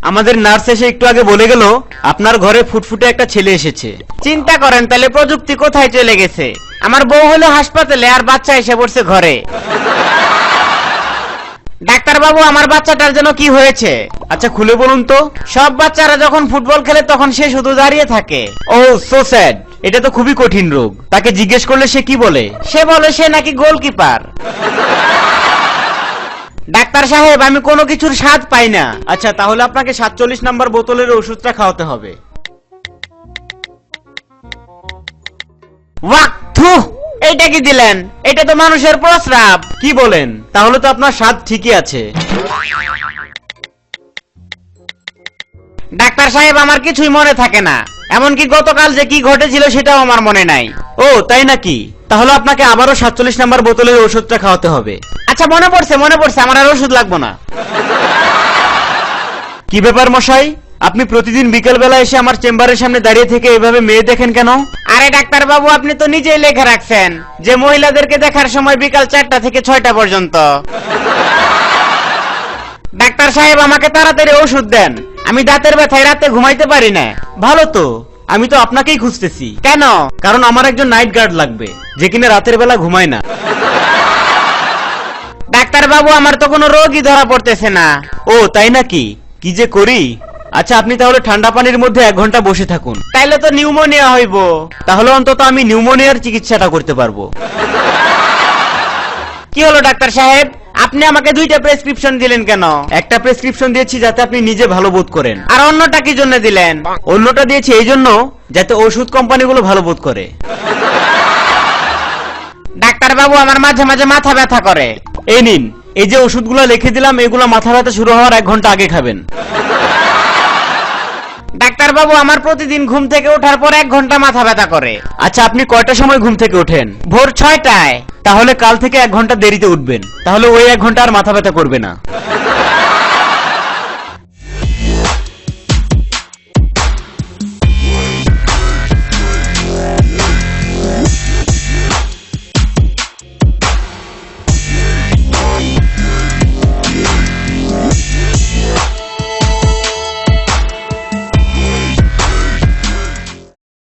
আমাদের নার্স এসে একটু আগে বলে গেল আপনার ঘরে ফুটফুটে একটা ছেলে এসেছে। চিন্তা করেন তাহলে প্রযুক্তি কোথায় চলে গেছে। আমার বউ হলো হাসপাতালে আর বাচ্চা এসে পড়ছে ঘরে। ডাক্তার বাবু আমার বাচ্চাটার জন্য কি হয়েছে? আচ্ছা খুলে বলুন তো। সব বাচ্চারা যখন ফুটবল খেলে তখন সে শুধু দাঁড়িয়ে থাকে। ও সো স্যাড। এটা তো খুবই কঠিন রোগ। তাকে জিজ্ঞেস করলে সে কি বলে? সে বলে সে নাকি গোলকিপার। ডাক্তার সাহেব আমি কোনো কিছুর স্বাদ পাই না। আচ্ছা তাহলে আপনাকে 47 নাম্বার বোতলের ওষুধটা খাওয়াতে হবে। ওয়াক থু, এইটা কি দিলেন? এটা তো মানুষের প্রস্রাব। কি বলেন? তাহলে তো আপনার স্বাদ ঠিকই আছে। ডাক্তার সাহেব আমার কিছুই মনে থাকে না, এমনকি গতকাল যে কি ঘটেছিল সেটাও আমার মনে নাই। ও তাই নাকি? তাহলে আপনাকে আবারও 47 নাম্বার বোতলের ওষুধটা খাওয়াতে হবে। আচ্ছা মনে পড়ছে, আমার আর ওষুধ লাগবো না। কি ব্যাপার মশাই, আপনি প্রতিদিন বিকেল বেলা এসে আমার চেম্বারের সামনে দাঁড়িয়ে থেকে এভাবে মেয়ে দেখেন কেন? আরে ডাক্তার বাবু আপনি তো নিজেই লেখা রাখছেন যে মহিলাদেরকে দেখার সময় বিকাল 4টা থেকে 6টা পর্যন্ত। ডাক্তার সাহেব আমাকে তাড়াতাড়ি ওষুধ দেন, আমি দাঁতের ব্যথায় রাতে ঘুমাইতে পারি না। ভালো তো, আমি তো আপনাকেই খুঁজতেছি। কেন? কারণ আমার একজন নাইট গার্ড লাগবে যে কিনা রাতের বেলা ঘুমায় না। ডাক্তার বাবু আমার তো কোনো রোগই ধরা পড়তেছে না। ও তাই নাকি? কি যে করি। আচ্ছা আপনি তাহলে ঠান্ডা পানির মধ্যে 1 ঘন্টা বসে থাকুন। তাইলে তো নিউমোনিয়া হইব। তাহলে অন্তত আমি নিউমোনিয়ার চিকিৎসাটা করতে পারবো। কি হলো ডাক্তার সাহেব, আপনি আমাকে 2টা প্রেসক্রিপশন দিলেন কেন? একটা প্রেসক্রিপশন দিয়েছি যাতে আপনি নিজে ভালো বোধ করেন, আর অন্যটা কি জন্য দিলেন? অন্যটা দিয়েছি এই জন্য যাতে ওষুধ কোম্পানিগুলো ভালো বোধ করে। ডাক্তার বাবু আমার মাঝে মাঝে মাথা ব্যথা করে। এই নিন, এই যে ওষুধগুলো লিখে দিলাম, এগুলো মাথা ব্যথা শুরু হওয়ার 1 ঘন্টা আগে খাবেন। ডাক্তার বাবু আমার প্রতিদিন ঘুম থেকে ওঠার পর 1 ঘন্টা মাথা ব্যথা করে। আচ্ছা আপনি কয়টার সময় ঘুম থেকে ওঠেন? ভোর 6টায়। তাহলে কাল থেকে 1 ঘন্টা দেরিতে উঠবেন, তাহলে ওই 1 ঘন্টা আর মাথা ব্যথা করবে না।